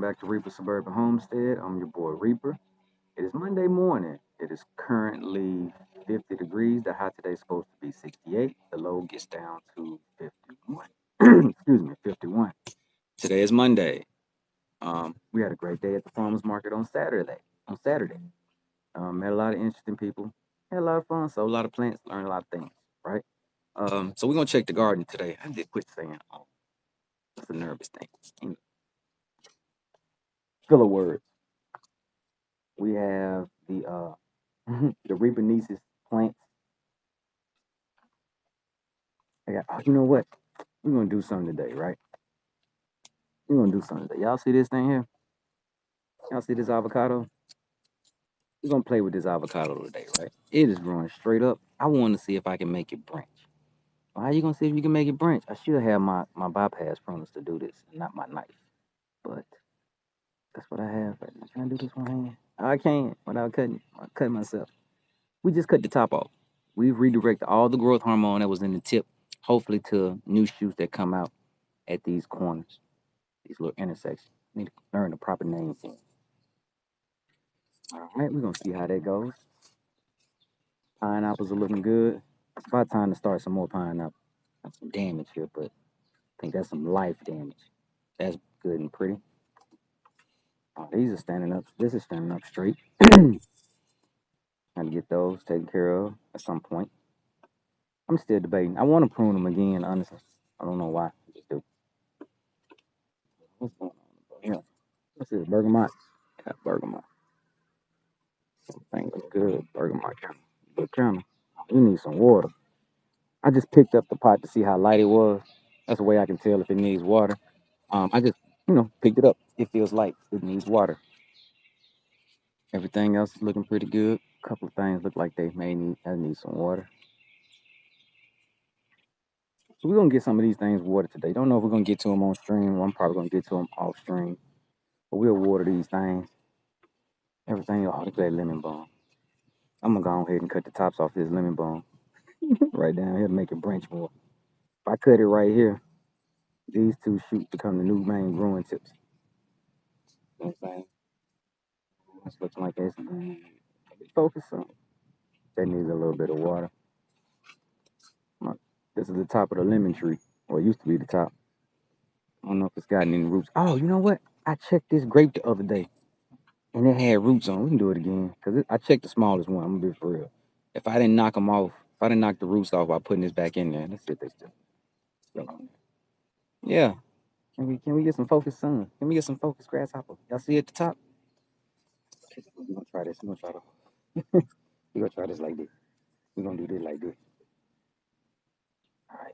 back to Reaper Suburban Homestead. I'm your boy Reaper. It is Monday morning. It is currently 50 degrees. The high today is supposed to be 68. The low gets down to 51. Excuse me, 51. Today is Monday. We had a great day at the farmers market on Saturday. Met a lot of interesting people. Had a lot of fun. Sold a lot of plants. Learned a lot of things. Right. So we're gonna check the garden today. I did quit saying, "Oh, that's a nervous thing." Filler words. We have the Reaper plants. You know what? We're gonna do something today, right? We're gonna do something today. Y'all see this thing here? Y'all see this avocado? We're gonna play with this avocado today, right? It is growing straight up. I want to see if I can make it branch. Well, how you gonna see if you can make it branch? I should have my bypass pruners to do this, not my knife. But that's what I have. Can I do this one hand? I can't without cutting myself. We just cut the top off. We've redirected all the growth hormone that was in the tip, hopefully to new shoots that come out at these corners, these little intersections. Need to learn the proper name for them. All right, we're gonna see how that goes. Pineapples are looking good. It's about time to start some more pineapple. Got some damage here, but I think that's some life damage. That's good and pretty. Oh, these are standing up. This is standing up straight. Got to get those taken care of at some point. I'm still debating. I want to prune them again, honestly. I don't know why. I just do. What's going on here? What's this? Bergamot. Got bergamot. Everything looks good. Bergamot counter. Good counter. You need some water. I just picked up the pot to see how light it was. That's the way I can tell if it needs water. I just, picked it up. It feels light. It needs water. Everything else is looking pretty good. A couple of things look like they may need some water. So we're gonna get some of these things watered today. Don't know if we're gonna get to them on stream. I'm probably gonna get to them off stream. But we'll water these things. Everything. Oh, look at that lemon balm. I'm gonna go ahead and cut the tops off this lemon balm right down here to make it branch more. If I cut it right here, these two shoots become the new main growing tips. You know what I'm saying? It's looking like it's focus on. That needs a little bit of water. This is the top of the lemon tree, or it used to be the top. I don't know if it's gotten any roots. Oh, you know what? I checked this grape the other day, and it had roots on. We can do it again because I checked the smallest one. I'm gonna be for real. If I didn't knock them off, if I didn't knock the roots off by putting this back in there, let's see if they still on there. Yeah. Can we get some focus sun? Can we get some focus grasshopper? Y'all see at the top? We're gonna try this. We're gonna try to. We're gonna try this like this. We're gonna do this like this. All right,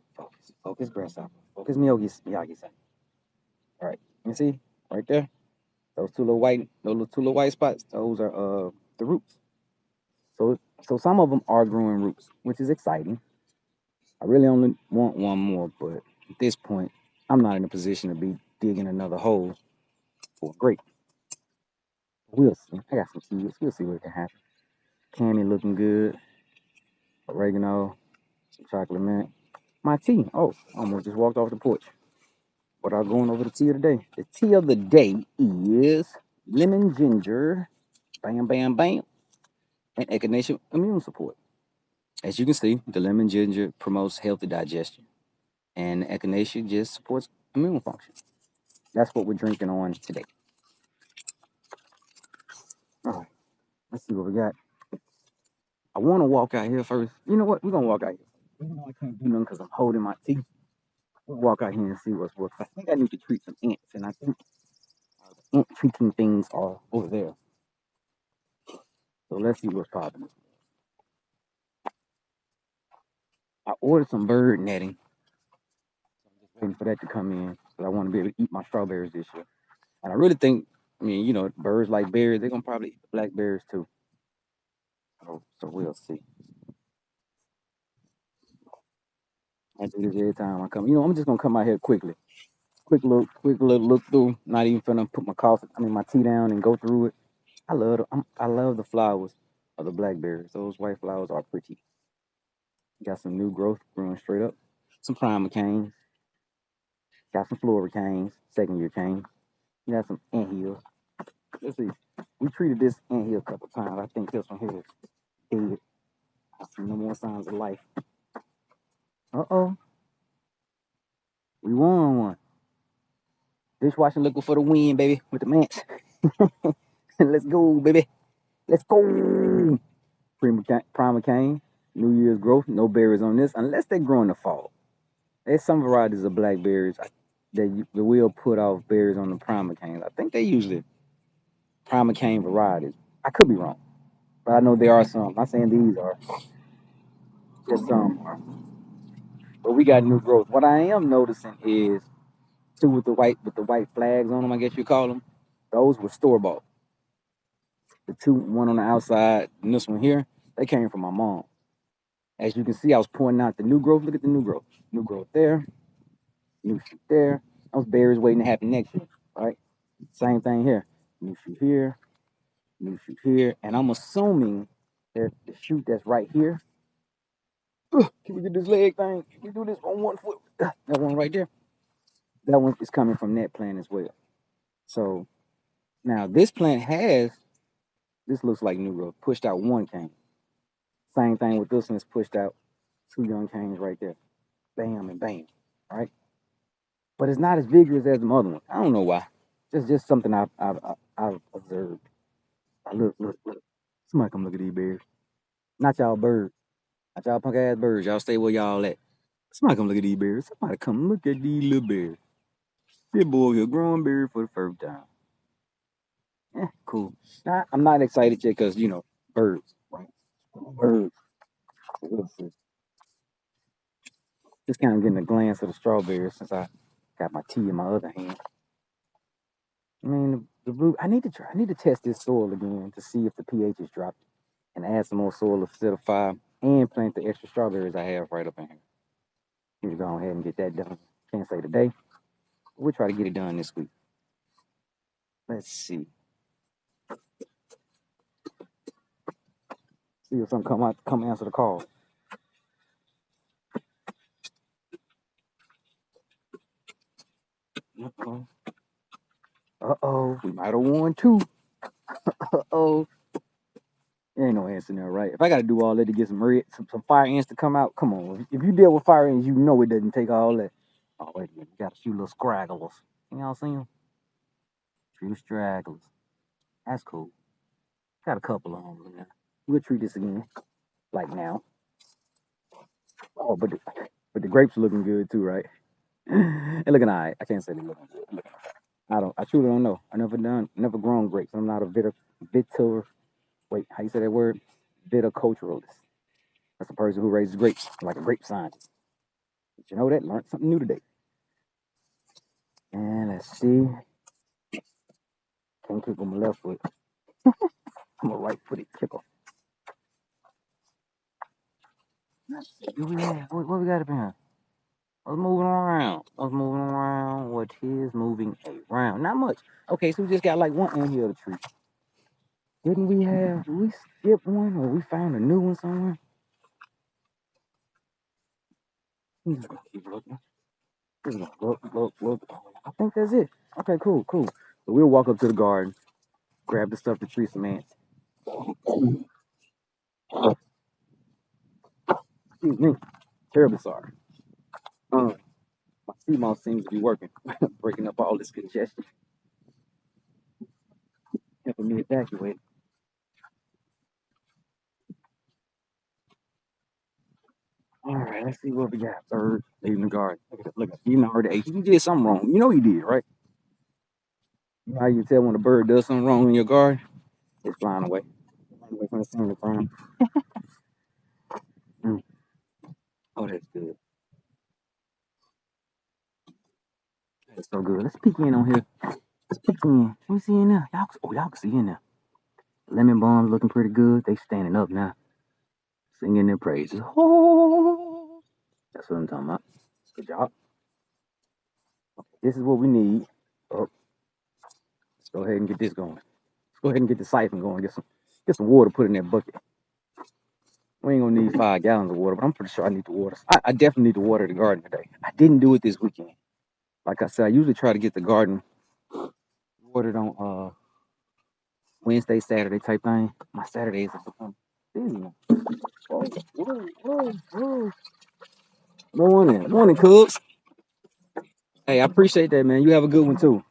focus grasshopper. Focus Miyagi-san. All right, you see right there. Those two little white spots. Those are the roots. So some of them are growing roots, which is exciting. I really only want one more, but at this point, I'm not in a position to be digging another hole for a grape. We'll see. I got some seeds. We'll see what can happen. Candy looking good. Oregano, some chocolate mint. My tea. Oh, I almost just walked off the porch. Without going over the tea of the day. The tea of the day is lemon ginger. Bam, bam, bam. And echinacea immune support. As you can see, the lemon ginger promotes healthy digestion, and the echinacea just supports immune function. That's what we're drinking on today. All right, let's see what we got. I want to walk out here first. You know what? We're gonna walk out here. Even though I can't do nothing because I'm holding my teeth, we'll walk out here and see what's what. I think I need to treat some ants, and I think the ant treating things are over there. So let's see what's popping. I ordered some bird netting. I'm just waiting for that to come in because I want to be able to eat my strawberries this year. And I really think, birds like berries, they're gonna probably eat the blackberries too. So we'll see. I do this every time I come. I'm just gonna come out here quickly. Quick little look through. Not even finna put my tea down and go through it. I love the flowers of the blackberries. Those white flowers are pretty. Got some new growth growing straight up. Some prima canes. Got some flora canes, second year canes. You got some anthills. Let's see. We treated this anthill a couple times. I think this one here is dead. I see no more signs of life. Uh-oh. We won one. Dishwashing looking for the win, baby, with the mants. Let's go, baby. Let's go. Prima cane, New Year's growth, no berries on this unless they grow in the fall. There's some varieties of blackberries that will put off berries on the prima canes. I think they usually prima cane varieties. I could be wrong, but I know there are some. I'm not saying these are, just some are. But we got new growth. What I am noticing is two with the white flags on them. I guess you call them. Those were store bought. The two, one on the outside and this one here, they came from my mom. As you can see, I was pointing out the new growth. Look at the new growth. New growth there, new shoot there. Those berries waiting to happen next year, right? Same thing here. New shoot here, new shoot here. And I'm assuming that the shoot that's right here. Can we get this leg thing? Can we do this on one foot? That one right there. That one is coming from that plant as well. So now this plant has, this looks like new growth, pushed out one cane. Same thing with this one, it's pushed out two young canes right there. Bam and bam, right? But it's not as vigorous as the other one. I don't know why. Just something I've observed. Look. Somebody come look at these bears. Not y'all birds. Not y'all punk ass birds. Y'all stay where y'all at. Somebody come look at these bears. Somebody come look at these little bears. This boy here growing berry for the first time. Cool. Nah, I'm not excited yet because birds, right? Birds. Just kind of getting a glance of the strawberries since I got my tea in my other hand. I mean, the blue. I need to test this soil again to see if the pH is dropped, and add some more soil instead of 5, and plant the extra strawberries I have right up in here. Need to go ahead and get that done. Can't say today. We'll try to get it done this week. Let's see. See if something come answer the call. Uh-oh. Uh-oh. We might have won too. Uh-oh. There ain't no ants in there, right? If I gotta do all that to get some fire ants to come out, come on. If you deal with fire ants, you know it doesn't take all that. Oh, wait a minute. We got a few little scragglers. Y'all see them? A few stragglers. That's cool. Got a couple of them in there. We'll treat this again. Like now. Oh, but the grapes are looking good too, right? They're looking alright. I can't say they're looking good. I truly don't know. I never grown grapes. I'm not a wait, how you say that word? Viticulturalist. That's a person who raises grapes, like a grape scientist. Did you know that? Learned something new today. And let's see. Can't kick on my left foot. I'm a right footed kicker. Let's see. What we got up in here? What's moving around? What is moving around? Not much. Okay, so we just got like one anthill to treat. Did we skip one or we found a new one somewhere? I'm just gonna keep looking. Look. I think that's it. Okay, cool. So we'll walk up to the garden, grab the stuff to treat some ants. Excuse me. Terribly sorry. My sea moss seems to be working, breaking up all this congestion, helping me evacuate. All right, let's see what we got. Bird leaving the garden. Look at you already ate. You did something wrong. You know you did, right? You know how you tell when a bird does something wrong in your garden? It's flying away. Flying away from the scene of crime. Oh, that's good. That's so good. Let's peek in on here. Let's peek in. Let me see in there. Y'all can see in there. Lemon bombs looking pretty good. They standing up now, singing their praises. Oh, that's what I'm talking about. Good job. This is what we need. Oh, let's go ahead and get this going. Let's go ahead and get the siphon going. Get some water put in that bucket. We ain't gonna need 5 gallons of water, but I'm pretty sure I need the water. I definitely need to water the garden today. I didn't do it this weekend. Like I said, I usually try to get the garden Ordered on Wednesday, Saturday type thing. My Saturdays have become busy now. Whoa, whoa, whoa, whoa. Morning, Cubs. Hey, I appreciate that, man. You have a good one too.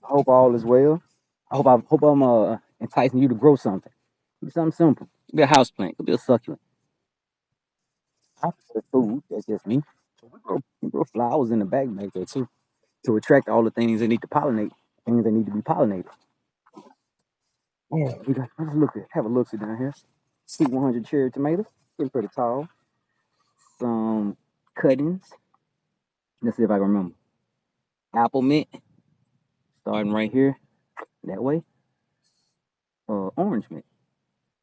I hope all is well. I hope I'm enticing you to grow something. Be something simple. Could be a house plant. Could be a succulent. I prefer food. That's just me. So we grow flowers in the back there too to attract all the things that need to pollinate, things that need to be pollinated. Yeah, let's have a look see down here. Sweet 100 cherry tomatoes, getting pretty tall. Some cuttings. Let's see if I can remember. Apple mint, starting right here, that way. Orange mint.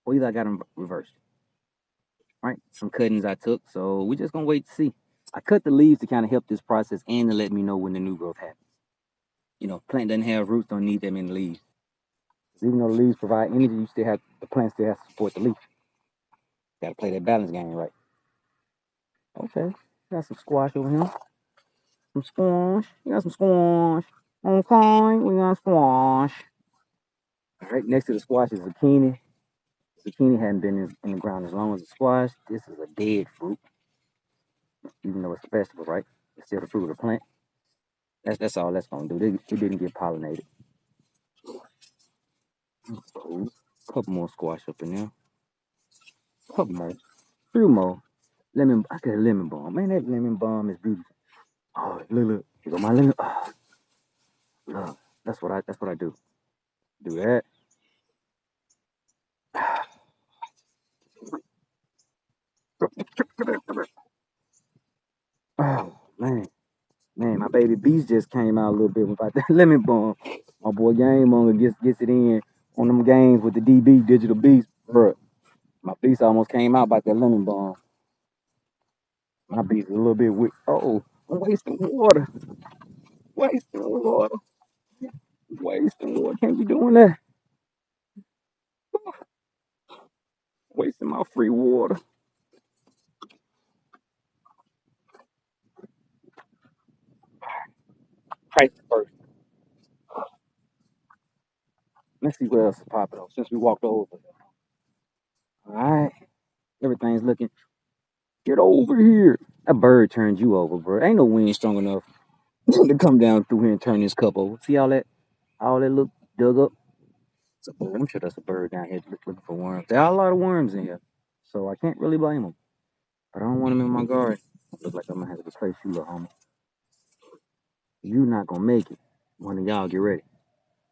Or either I got them reversed. Right, some cuttings I took, so we're just gonna wait to see. I cut the leaves to kind of help this process and to let me know when the new growth happens. Plant doesn't have roots, don't need that many leaves. Even though the leaves provide energy, the plant still has to support the leaf. Got to play that balance game right. Okay, got some squash over here. Some squash. We got some squash. Okay, we got squash. All right, next to the squash is zucchini. Zucchini hadn't been in the ground as long as the squash. This is a dead fruit, even though it's a vegetable, right? It's still the fruit of the plant. That's all that's gonna do. It didn't get pollinated. Cool. Couple more squash up in there. Couple more. Few more. Lemon. I got a lemon balm. Man, that lemon balm is beautiful. Oh, look. Here go my lemon. Oh, look. That's what I do. Do that. Oh man, my baby beast just came out a little bit about that lemon balm. My boy Game Monger gets it in on them games with the DB Digital Beast, bro. My beast almost came out about that lemon balm. My beast is a little bit weak. Oh, I'm wasting water. Wasting water. Wasting water. Can't be doing that. Wasting my free water. Price first. Let's see what else is popping up since we walked over. All right. Everything's looking. Get over here. That bird turned you over, bro. Ain't no wind strong enough to come down through here and turn this cup over. See all that look dug up? It's a bird. I'm sure that's a bird down here looking for worms. There are a lot of worms in here, so I can't really blame them. But I don't want them in my garden. Look like I'm gonna have to replace you, little homie. You not gonna make it. One of y'all get ready.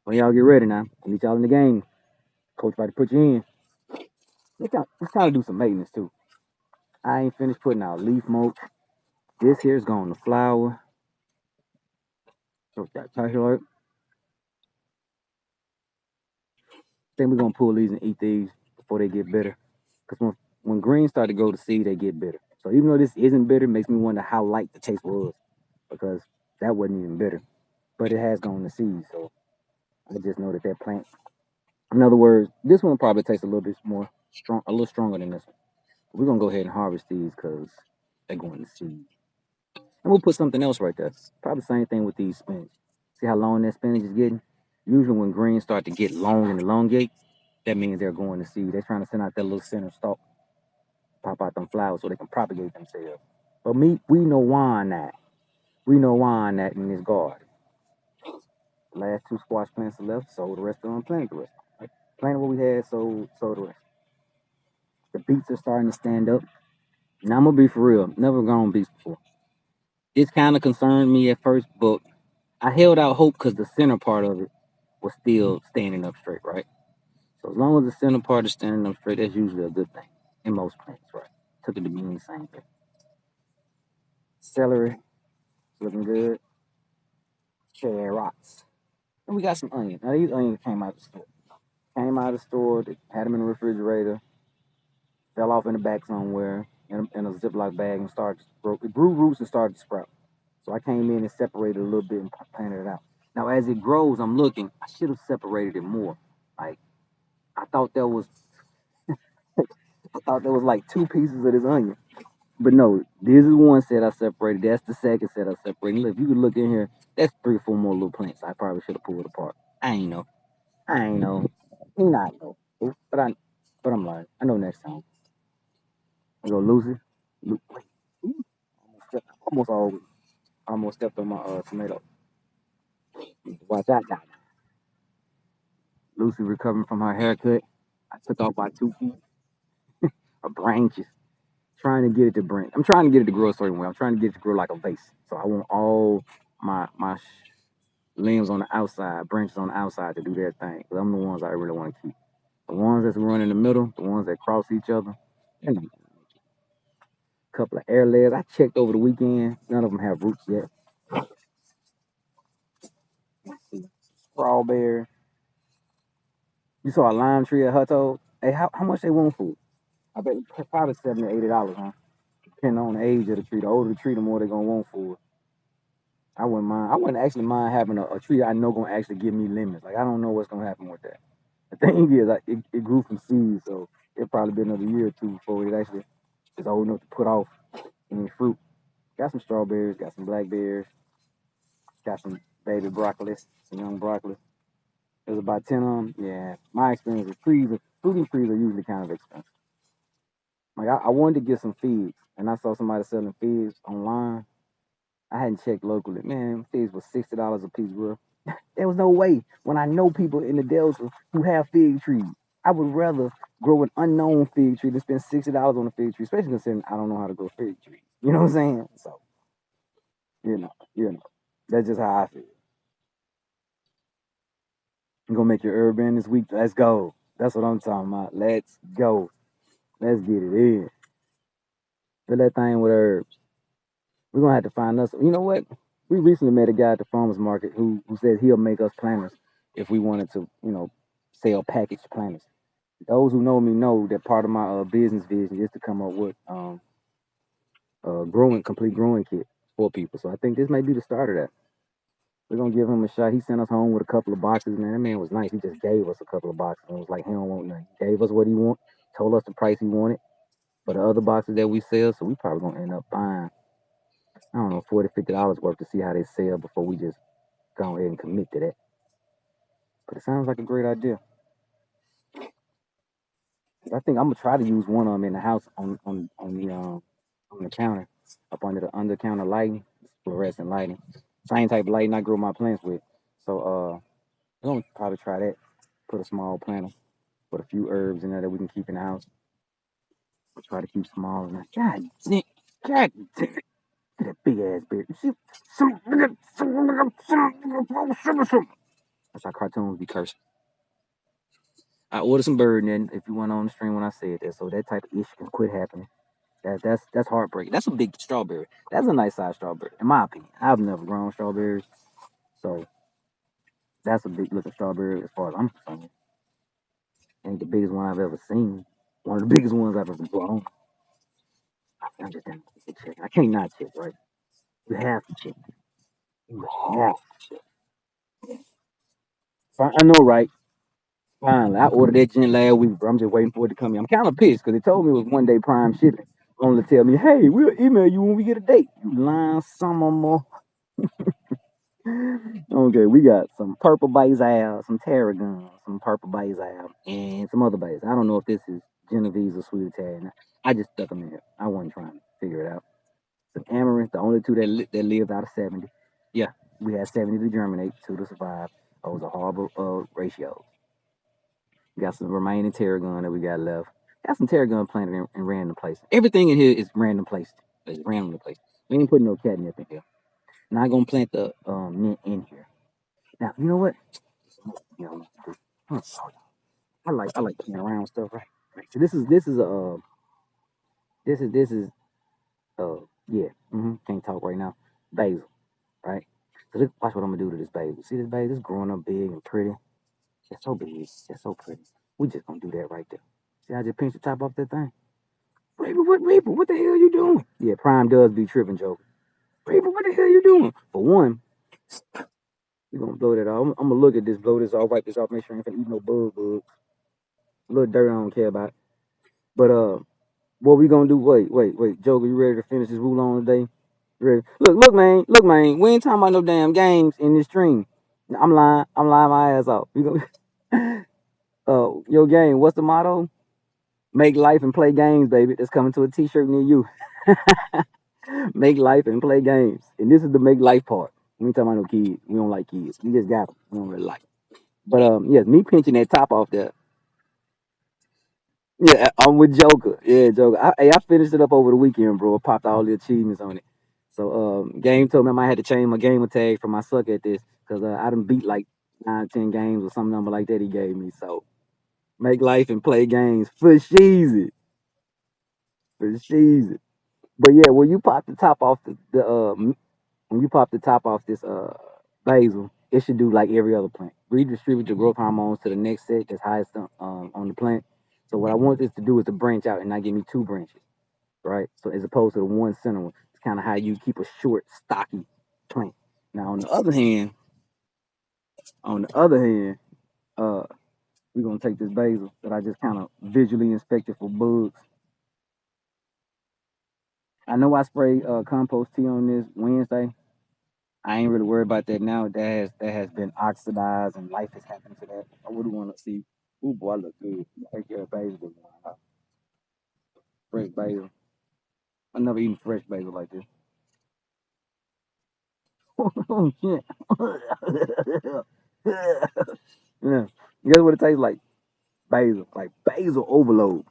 One of y'all get ready now. I need y'all in the game. Coach about to put you in. Let's kind of do some maintenance too. I ain't finished putting out leaf mulch. This here's going to flower. So I think we're gonna pull these and eat these before they get bitter. Because when greens start to go to seed, they get bitter. So even though this isn't bitter, it makes me wonder how light the taste was. Because that wasn't even bitter. But it has gone to seed, so I just know that plant. In other words, this one probably tastes a little bit more strong, a little stronger than this one. We're gonna go ahead and harvest these because they're going to seed. And we'll put something else right there. Probably the same thing with these spinach. See how long that spinach is getting? Usually when greens start to get long and elongate, that means they're going to seed. They're trying to send out that little center stalk, pop out them flowers so they can propagate themselves. But we know why not. We know why not in this garden. The last two squash plants are left, sold the rest of them, planted the rest. Right? Planted what we had, sold the rest. The beets are starting to stand up. Now I'm gonna be for real. Never grown beets before. This kind of concerned me at first, but I held out hope because the center part of it was still standing up straight, right? So as long as the center part is standing up straight, that's usually a good thing in most plants, right? Took it to mean the same thing. Celery, looking good. Carrots. And we got some onions. Now these onions came out of the store. They had them in the refrigerator, fell off in the back somewhere in a Ziploc bag and it grew roots and started to sprout. So I came in and separated a little bit and planted it out. Now as it grows, I'm looking, I should have separated it more. Like I thought there was like two pieces of this onion. But no, this is one set I separated. That's the second set I separated. Look, if you could look in here, That's 3 or 4 more little plants I probably should have pulled apart. I ain't know. I ain't know. You not know. But I'm like, I know next time. I go Lucy. Wait, almost always. Almost stepped on my tomato. Watch out now. Lucy recovering from her haircut. I took off by 2 feet. Her branches. Trying to get it to branch. I'm trying to get it to grow a certain way. I'm trying to get it to grow like a vase. So I want all my limbs on the outside, branches on the outside to do their thing. Cause I'm the ones I really want to keep. The ones that's running in the middle, the ones that cross each other, and a couple of air layers. I checked over the weekend. None of them have roots yet. Let's see. Strawberry. You saw a lime tree at Hutto. Hey, how much they want for it? I bet probably $70 or $80, huh? Depending on the age of the tree. The older the tree, the more they're gonna want for it. I wouldn't mind. I wouldn't actually mind having a tree I know gonna actually give me lemons. Like I don't know what's gonna happen with that. The thing is, like, it grew from seeds, so it'll probably be another year or two before it actually is old enough to put off any fruit. Got some strawberries, got some blackberries, got some baby broccoli, some young broccoli. There's about 10 of them. Yeah, my experience with fruiting trees are usually kind of expensive. Like I wanted to get some figs, and I saw somebody selling figs online. I hadn't checked locally. Man, figs was $60 a piece, bro. There was no way. When I know people in the Delta who have fig trees, I would rather grow an unknown fig tree than spend $60 on a fig tree, especially considering I don't know how to grow fig trees. You know what I'm saying? So, you know, that's just how I feel. I'm gonna make your herb in this week. Let's go. That's what I'm talking about. Let's go. Let's get it in. Fill that thing with herbs. We're gonna have to find us. You know what? We recently met a guy at the farmers market who says he'll make us planters if we wanted to, sell packaged planters. Those who know me know that part of my business vision is to come up with complete growing kit for people. So I think this may be the start of that. We're gonna give him a shot. He sent us home with a couple of boxes. Man, that man was nice. He just gave us a couple of boxes and was like, he don't want nothing. He gave us what he want, told us the price he wanted for the other boxes that we sell. So we probably gonna end up buying, I don't know, $40, $50 worth to see how they sell before we just go ahead and commit to that. But it sounds like a great idea. I think I'm gonna try to use one of them in the house on the counter, up under the under counter lighting, fluorescent lighting, same type of lighting I grow my plants with. So we're gonna probably try that. Put a small planter, put a few herbs in there that we can keep in the house. We'll try to keep small. And God damn, God damn it, that big ass beard. That's how cartoons be cursed. I ordered some bird net if you went on the stream when I said that, so that type of issue can quit happening. That's heartbreaking. That's a big strawberry. That's a nice size strawberry, in my opinion. I've never grown strawberries, so that's a big looking strawberry as far as I'm concerned. Ain't the biggest one I've ever seen. One of the biggest ones I've ever grown. I'm just damn check. I can't not check, right? You have to check. You have. I know, right? Finally, I ordered that gin last week, bro. I'm just waiting for it to come in. I'm kind of pissed because they told me it was 1 day prime shipping. Only to tell me, hey, we'll email you when we get a date. You lying some more. Okay, we got some purple basil, some tarragon, some purple basil, and some other basil. I don't know if this is Genovese or sweet Italian. I just stuck them in here. I wasn't trying to figure it out. Some amaranth, the only two that lived out of 70. Yeah, we had 70 to germinate, 2 to survive. Those are horrible ratios. We got some remaining tarragon that we got left. Got some tarragon planted in random places. Everything in here is random placed. It's randomly placed. We ain't putting no catnip in here. Not gonna plant the mint in here. Now, you know what? You know, I like playing around with stuff, right? So this is yeah. Can't talk right now. Basil, right? So watch what I'm gonna do to this basil. See this basil? It's growing up big and pretty. It's so big. It's so pretty. We just gonna do that right there. See, I just pinched the top off that thing. Reaper, what the hell you doing? Yeah, Prime does be tripping, Joker. Reaper, what the hell you doing? For one, we're gonna blow that off. I'm gonna look at this, blow this off, wipe this off, make sure I ain't finna eat no bugs. A little dirt I don't care about. But what we gonna do? Wait, Joker, you ready to finish this Wulong today? Really. Look, man. We ain't talking about no damn games in this stream. I'm lying my ass off. You go, your game. What's the motto? Make life and play games, baby. That's coming to a T-shirt near you. Make life and play games, and this is the make life part. We ain't talking about no kids. We don't like kids. We just got them. We don't really like 'em. But yes, me pinching that top off there. Yeah, I'm with Joker. Yeah, Joker. Hey, I finished it up over the weekend, bro. I popped all the achievements on it. So, game told me I might have to change my gamer tag for my suck at this because I done beat like 9, 10 games or some number like that he gave me. So, make life and play games for sheezy, for sheezy. But yeah, when you pop the top off when you pop the top off this basil, it should do like every other plant. Redistribute the growth hormones to the next set that's highest on the plant. So what I want this to do is to branch out and not give me two branches, right? So as opposed to the one center one, it's kind of how you keep a short, stocky plant. Now on the other hand, uh, we're gonna take this basil that I just kind of visually inspected for bugs. I know I sprayed compost tea on this Wednesday. I ain't really worried about that now. That has been oxidized and life has happened to that. I wouldn't want to see. Ooh, boy, I look good. Take care of basil. Fresh basil. I never eaten fresh basil like this. Oh shit. Yeah. Guess what it tastes like? Basil. Like basil overload.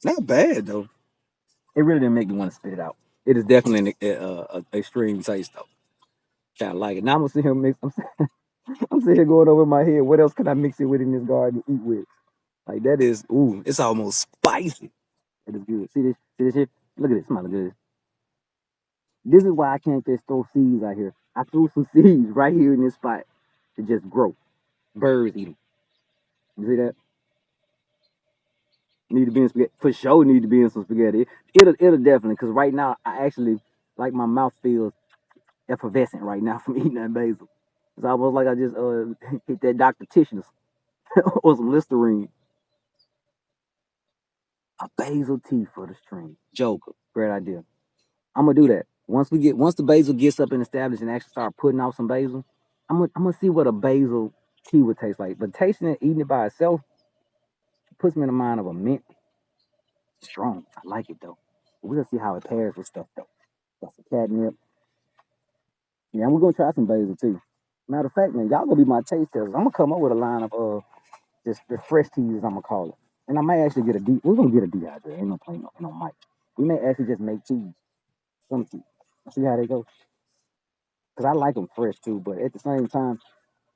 Not bad though. It really didn't make me want to spit it out. It is definitely an extreme taste though. Kind of like it. Now I'm gonna sit here and mix. I'm sitting here going over my head. What else can I mix it with in this garden to eat with? Like that is, ooh, it's almost spicy. It is good. See this here? Look at this. Smell good. This is why I can't just throw seeds out here. I threw some seeds right here in this spot to just grow. Birds eat them. You see that? Need to be in spaghetti. For sure need to be in some spaghetti. It'll definitely, because right now I actually, like my mouth feels effervescent right now from eating that basil. It's almost like I just hit that Dr. Tishner's or some Listerine. A basil tea for the stream. Joker. Great idea. I'm gonna do that. Once the basil gets up and established and actually start putting out some basil, I'm gonna see what a basil tea would taste like. But tasting it, eating it by itself, puts me in the mind of a mint. Strong. I like it though. We'll see how it pairs with stuff though. Got some catnip. Yeah, we're gonna try some basil too. Matter of fact, man, y'all gonna be my taste testers. I'm gonna come up with a line of just the fresh teas, I'm gonna call it. And I might actually get a we're gonna get a dehydrator. Ain't no plane no mic. We may actually just make teas. Some tea. See how they go. Cause I like them fresh too, but at the same time,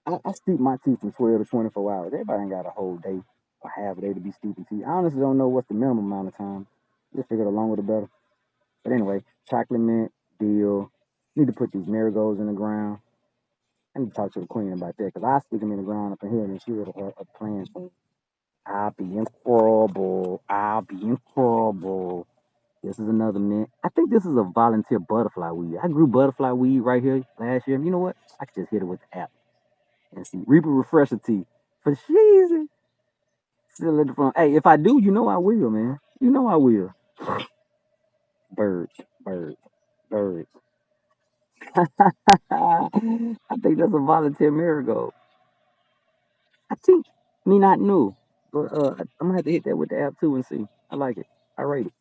I steep my tea from 12 to 24 hours. Everybody ain't got a whole day or half a day to be steeping tea. I honestly don't know what's the minimum amount of time. Just figure the longer the better. But anyway, chocolate mint, deal. Need to put these marigolds in the ground. I need to talk to the queen about that because I stick them in the ground up in here and she would have a plan for me. I'll be in trouble. I'll be in trouble. This is another mint. I think this is a volunteer butterfly weed. I grew butterfly weed right here last year. You know what? I could just hit it with the app and see. Reaper Refresher tea. For sheezy. Still at the front. Hey, if I do, you know I will, man. You know I will. Birds, birds, birds. I think that's a volunteer marigold. I think me not new, but I'm gonna have to hit that with the app too and see. I like it. I rate it.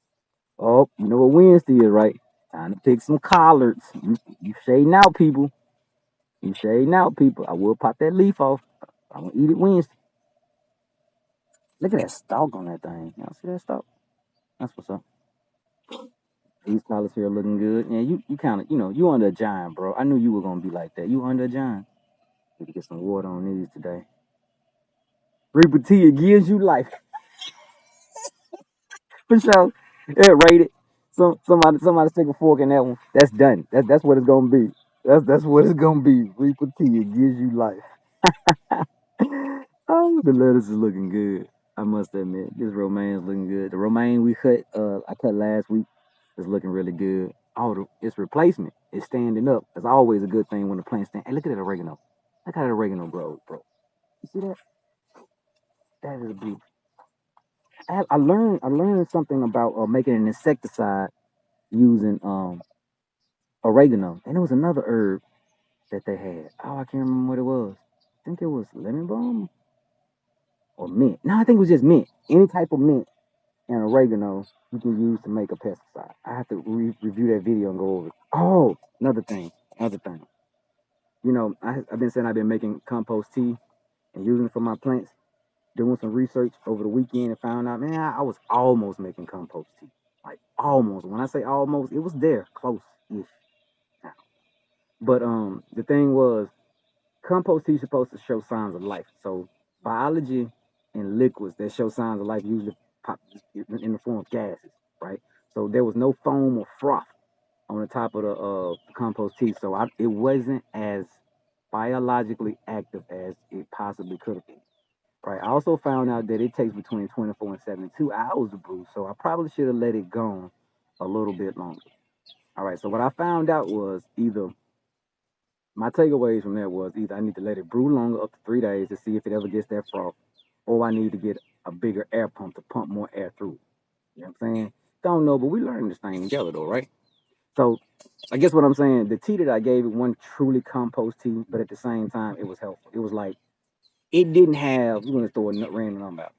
Oh, you know what Wednesday is, right? Time to pick some collards. You shading out, people. You shading out, people. I will pop that leaf off. I'm gonna eat it Wednesday. Look at that stalk on that thing. Y'all see that stalk? That's what's up. These collards here looking good. Yeah, you kind of you under a giant, bro. I knew you were gonna be like that. You under a giant. Need to get some water on these today. Reaper tea, it gives you life. For sure. Yeah, rate it. Somebody stick a fork in that one. That's done. That's what it's gonna be. That's what it's gonna be. Reaper tea, it gives you life. Oh, the lettuce is looking good. I must admit, this romaine's looking good. The romaine I cut last week, is looking really good. Oh, its replacement is standing up. It's always a good thing when the plant stand. Hey, look at that oregano. Look how that oregano grows, bro. You see that? That is beautiful. I learned something about making an insecticide using oregano, and it was another herb that they had. Oh, I can't remember what it was. I think it was lemon balm or mint. No, I think it was just mint. Any type of mint and oregano you can use to make a pesticide. I have to review that video and go over it. Oh, another thing. Another thing. You know, I've been saying I've been making compost tea and using it for my plants. Doing some research over the weekend and found out, man, I was almost making compost tea. Like almost. When I say almost, it was there, close-ish. But the thing was, compost tea is supposed to show signs of life. So biology and liquids that show signs of life usually pop in the form of gases, right? So there was no foam or froth on the top of the compost tea, so it wasn't as biologically active as it possibly could have been. Right. I also found out that it takes between 24 and 72 hours to brew, so I probably should have let it go a little bit longer. All right. So what I found out was either my takeaways from that was either I need to let it brew longer, up to 3 days, to see if it ever gets that froth, or I need to get a bigger air pump to pump more air through it. You know what I'm saying? Don't know, but we learning this thing together, though, right? So I guess what I'm saying, the tea that I gave it wasn't truly compost tea, but at the same time, it was helpful. It was like it didn't have. We're gonna throw a random number out.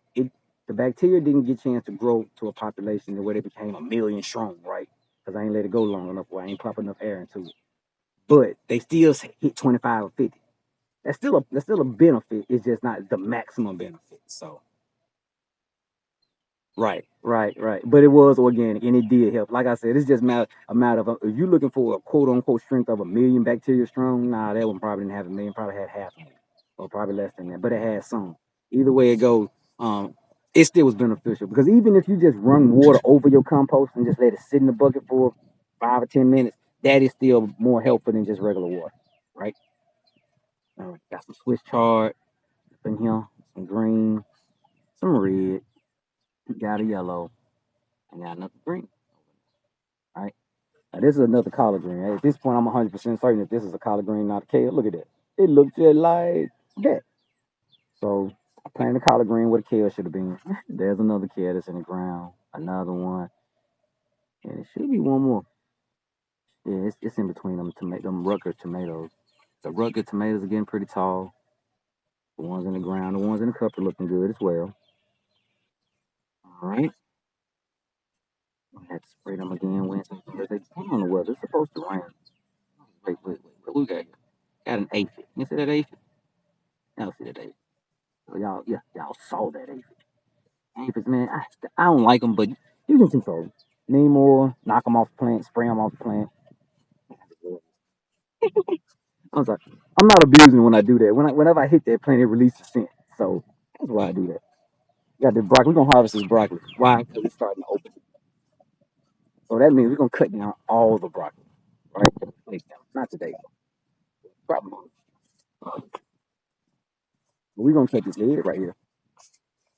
The bacteria didn't get a chance to grow to a population where they became a million strong, right? Because I ain't let it go long enough, or I ain't pop enough air into it. But they still hit 25 or 50. That's still a benefit. It's just not the maximum benefit. So right. But it was organic and it did help. Like I said, it's just a matter of if you're looking for a quote unquote strength of a million bacteria strong, nah, that one probably didn't have a million, probably had half of it, or probably less than that. But it had some. Either way it goes, it still was beneficial because even if you just run water over your compost and just let it sit in the bucket for 5 or 10 minutes, that is still more helpful than just regular water, right? Got some Swiss chard in here, some green, some red, got a yellow, and got another green. All right. Now this is another collard green. At this point, I'm 100% certain that this is a collard green, not a kale. Look at that. It looks just like that. So I planted a collard green where the kale should have been. There's another kale that's in the ground. Another one. And it should be one more. Yeah, it's in between them Rutgers tomatoes. The Rutgers tomatoes are getting pretty tall. The ones in the ground, the ones in the cup are looking good as well. All right. I had to spray them again Wednesday, Thursday. Depending on the weather, it's supposed to rain. Wait. What we got here? Got an aphid. You see that aphid? Y'all see that aphid? So y'all saw that aphid. Aphids, man, I don't like them, but you can control them. Need more, knock them off the plant, spray them off the plant. I'm sorry. I'm not abusing when I do that. Whenever I hit that plant, it releases scent. So that's why I do that. Got this broccoli. We're gonna harvest this broccoli. Why? Because it's starting to open. So that means we're gonna cut down all the broccoli, right? Not today. Probably. But we're gonna cut this head right here.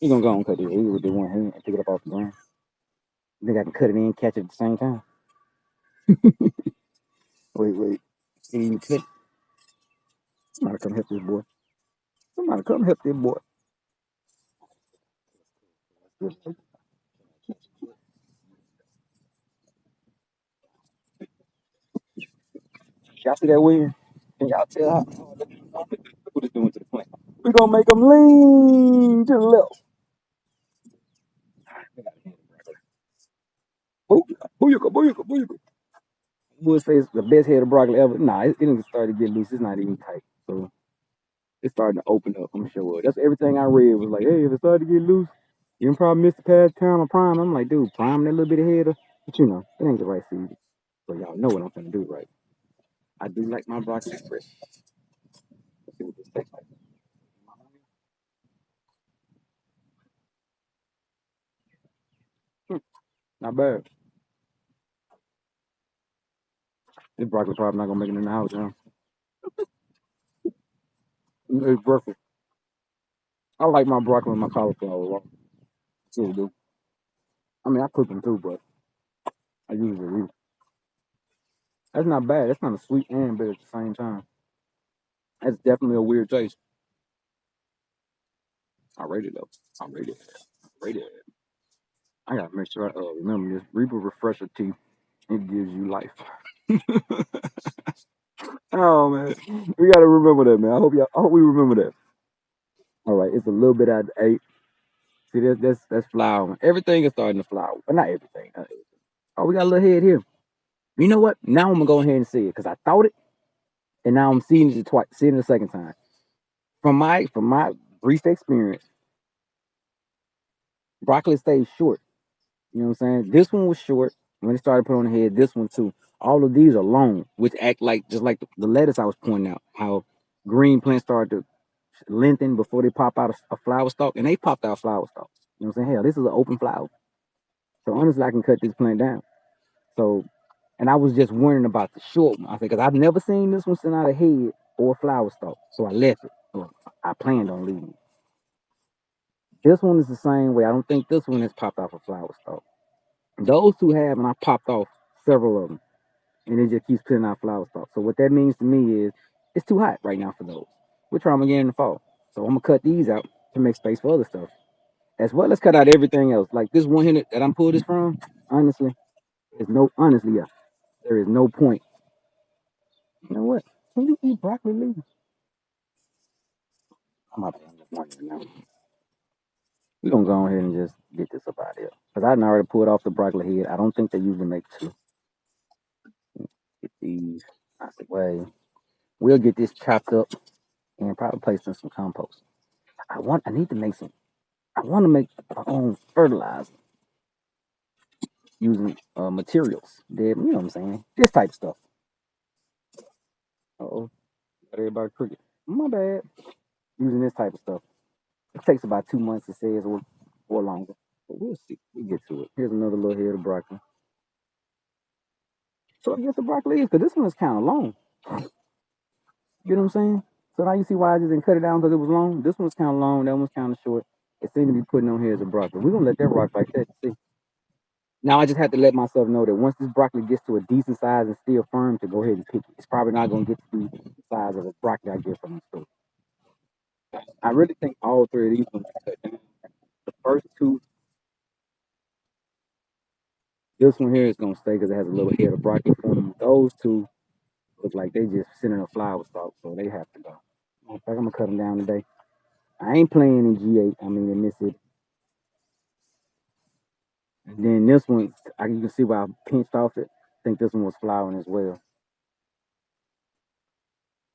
We're gonna go and cut this head with the one hand and pick it up off the ground. You think I can cut it in, catch it at the same time? Wait. Can you cut? Somebody come help this boy. Somebody come help this boy. Y'all see that wind? Can y'all tell what it's doing to the plant? We're gonna make them lean to the left. Booyaka. Would say it's the best head of broccoli ever. Nah, it didn't start to get loose. It's not even tight. So it's starting to open up. I'm sure. That's everything I read was like, hey, if it started to get loose, you can probably miss the past time of prime. I'm like, dude, prime that little bit of head. But it ain't the right season. So y'all know what I'm gonna do, right? I do like my broccoli fresh. Let's see what this tastes like. Hmm, not bad. This broccoli probably not gonna make it in the house, huh? It's breakfast. I like my broccoli and my cauliflower raw. Still do. I mean, I cook them too, but I usually eat. That's not bad. That's kind of sweet and bitter at the same time. That's definitely a weird taste. I rate it though. I rate it. Rate it. I gotta make sure I remember this Reaper Refresher tea. It gives you life. Oh man, we gotta remember that, man. I hope we remember that. All right, it's a little bit out of 8. See, that's flowering. Everything is starting to flower, but not everything. Oh, we got a little head here. You know what? Now I'm gonna go ahead and see it because I thought it, and now I'm seeing it twice, seeing it a second time. From my brief experience, broccoli stays short. You know what I'm saying? This one was short when it started put on the head. This one too. All of these are long, which act like just like the lettuce I was pointing out. How green plants start to lengthen before they pop out a flower stalk, and they popped out flower stalks. You know what I'm saying? Hell, this is an open flower. So honestly, I can cut this plant down. So, and I was just wondering about the short one. I said, because I've never seen this one send out a head or a flower stalk. So I left it. Or I planned on leaving it. This one is the same way. I don't think this one has popped off a flower stalk. Those two have, and I popped off several of them. And it just keeps putting out flower stalks. So what that means to me is it's too hot right now for those. We're trying again in the fall. So I'm gonna cut these out to make space for other stuff. As well as cut out everything else. Like this one here that I'm pulling this from, honestly, yeah, there is no point. You know what? Can you eat broccoli leaves? I'm not paying this money now. We're gonna go ahead and just get this up out of here. Because I done already pulled off the broccoli head. I don't think they usually make two. Get these out the way. We'll get this chopped up and probably place in some compost. I need to make some I want to make my own fertilizer using materials. That, you know what I'm saying? This type of stuff. Oh, got everybody crooked. My bad. Using this type of stuff. It takes about 2 months, it says, or longer. But we'll see. We get to it. Here's another little head of broccoli. So I guess the broccoli is, because this one is kind of long. You know what I'm saying? So now you see why I just didn't cut it down because it was long. This one's kind of long. That one's kind of short. It seemed to be putting on here as a broccoli. We're going to let that rock like that. See? Now I just have to let myself know that once this broccoli gets to a decent size and still firm, to go ahead and pick it. It's probably not going to get to be the size of a broccoli I get from the store. I really think all three of these ones are cut down. The first two, this one here is going to stay because it has a little head of broccoli for them. Those two look like they just sitting in a flower stalk, so they have to go. In fact, I'm going to cut them down today. I ain't playing in G8, I mean in Mississippi. And then this one, you can see where I pinched off it. I think this one was flowering as well.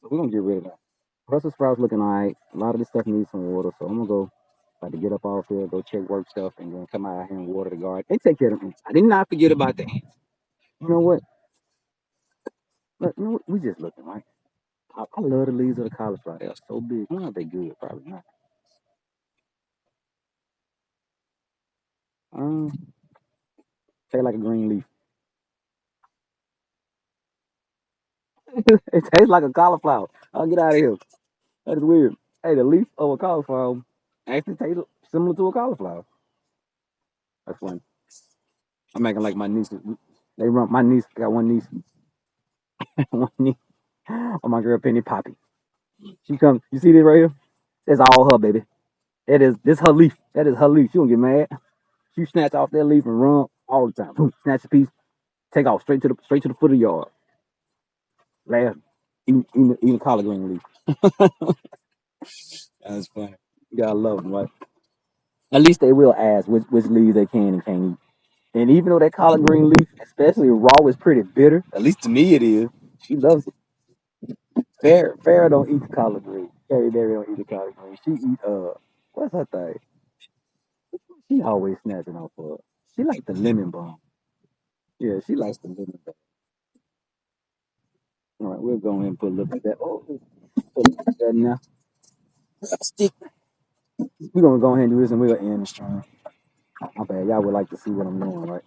So we're going to get rid of that. Brussels sprouts looking all right. A lot of this stuff needs some water, so I'm gonna go about to get up off here, go check work stuff, and then come out here and water the garden. They take care of them. I did not forget about the ants. You know what? Look, you know what? We just looking right. I love the leaves of the cauliflower. They are so big. I don't know if they good. Probably not. Um, taste like a green leaf. It tastes like a cauliflower. I'll get out of here. That is weird. Hey, the leaf of a cauliflower actually tastes similar to a cauliflower. That's funny. I'm acting like my niece. They run. My niece I got one niece. One niece. Oh, my girl Penny Poppy. She comes. You see this right here? That's all her, baby. That is this her leaf. That is her leaf. She don't get mad. She snatch off that leaf and run all the time. Boom, snatch a piece, take off straight to the foot of the yard. Laugh, eating collard green leaf. That's funny. You gotta love them, right? At least they will ask which leaves they can and can't eat. And even though that collard green leaf, especially raw, is pretty bitter. At least to me it is. She loves it. Farrah don't eat the collard green. Carrie Berry don't eat the collard green. She eat what's her thing? She always snatching off of. She like the lemon balm. Yeah, she likes the lemon balm. All right, we'll go ahead and put a little bit of that. Oh, put a little bit of that now. Stick. We're gonna go ahead and do this, and we'll end the stream. My bad. Y'all would like to see what I'm doing, right?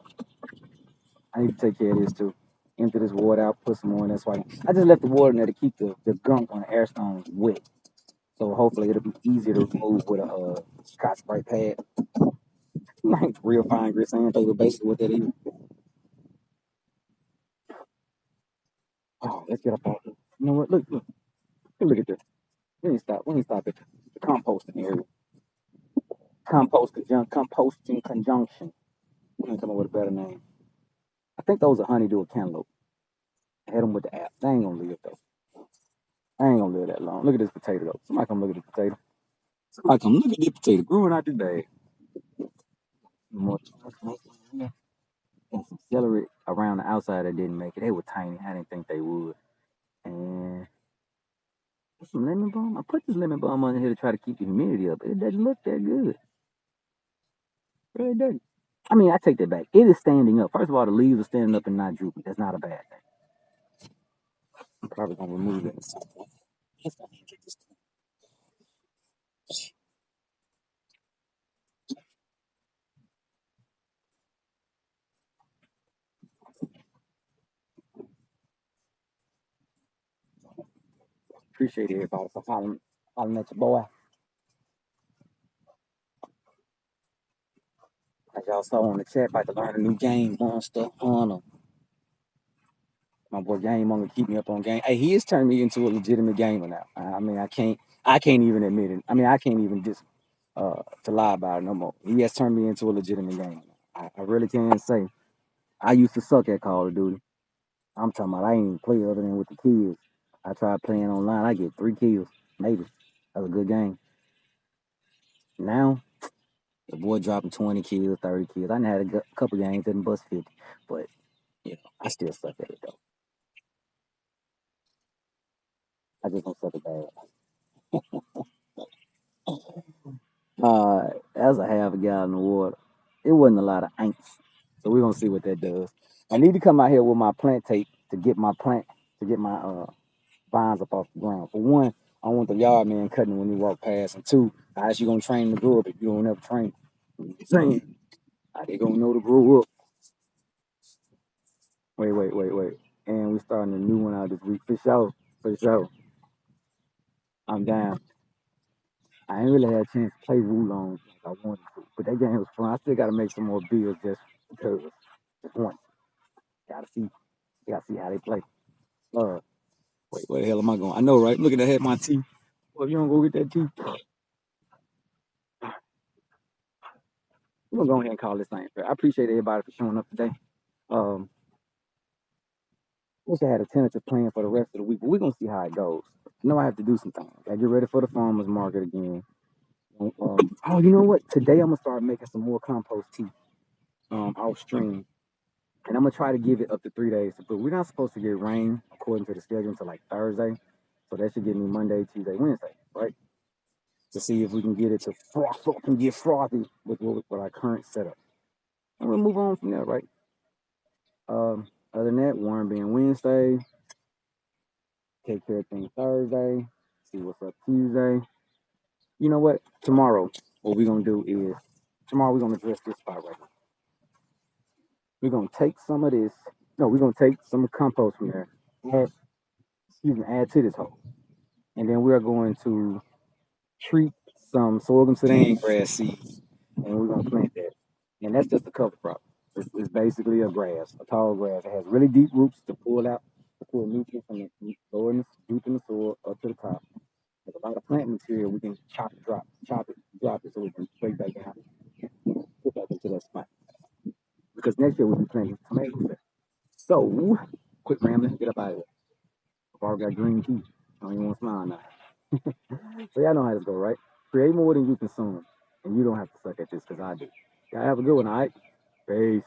I need to take care of this too. Empty this water out, put some more in. That's why I just left the water in there to keep the gunk on the air stones wet. So hopefully it'll be easier to remove with a Scotch Brite pad. Like real fine grit sandpaper, basically what that is. Oh, let's get up out here. You know what? Look at this. We need to stop at the composting area. Composting conjunction. We're gonna come up with a better name. I think those are honeydew or cantaloupe. Hit them with the app. They ain't gonna live though. I ain't gonna live that long. Look at this potato though. Somebody come look at this potato. Somebody come look at this potato growing out this bag. More and some celery around the outside that didn't make it. They were tiny. I didn't think they would. And some lemon balm. I put this lemon balm on here to try to keep the humidity up. It doesn't look that good. It really doesn't. I mean, I take that back. It is standing up. First of all, the leaves are standing up and not drooping. That's not a bad thing. I'm probably gonna remove that at some point. Appreciate everybody for hollering at your boy. As y'all saw on the chat, about to learn a new game, Monster Hunter. My boy Game Monger keep me up on game. Hey, he has turned me into a legitimate gamer now. I mean, I can't even admit it. I mean, I can't even just to lie about it no more. He has turned me into a legitimate gamer. I really can say I used to suck at Call of Duty. I'm talking about I ain't even play other than with the kids. I tried playing online. I get 3 kills, maybe. That's a good game. Now the boy dropping 20 kills, 30 kills. I done had a couple games that didn't bust 50, but you know, I still suck at it though. I just don't suck at bad. As I have a gallon of water, it wasn't a lot of ants, so we're gonna see what that does. I need to come out here with my plant tape to get my vines up off the ground. For one, I don't want the yard man cutting when he walk past, and two, how is you gonna train them to grow up if you don't ever train? You know what I'm saying, how they gonna know to grow up? Wait, and we starting a new one out this week for sure, for sure. I'm down. I ain't really had a chance to play Wulong like I wanted to, but that game was fun. I still got to make some more builds just because. Just once. Gotta see. Gotta see how they play. Uh, wait, where the hell am I going? I know, right? Look at that head, my teeth. Well, if you don't go get that teeth, we're gonna go ahead and call this thing fair. I appreciate everybody for showing up today. Um, wish I had a tentative plan for the rest of the week, but we're gonna see how it goes. I know I have to do some things. I get ready for the farmers market again. Oh, you know what? Today I'm gonna start making some more compost tea. Off stream. And I'm gonna try to give it up to 3 days. But we're not supposed to get rain according to the schedule until like Thursday. So that should give me Monday, Tuesday, Wednesday, right? To see if we can get it to froth up and get frothy with our current setup. And we'll move on from there, right? Other than that, Warren being Wednesday, take care of things Thursday, see what's up Tuesday. You know what? Tomorrow, what we're gonna do is tomorrow we're gonna address this spot right now. We're gonna take some of this. No, we're gonna take some compost from there. Add, add to this hole. And then we're going to treat some sorghum Sudan grass seeds, and we're gonna plant that. And that's just a cover crop. It's basically a grass, a tall grass. It has really deep roots to pull out, to pull nutrients from the lower in the, deep in the soil up to the top. There's a lot of plant material. We can chop it, drop it, so we can break back down, put back into that spot. Because next year we'll be planting tomatoes there. So, quit rambling, get up out of here. I've already got green tea. I don't even want to smile now. So y'all know how this go, right? Create more than you consume, and you don't have to suck at this because I do. Y'all have a good one, all right? Peace.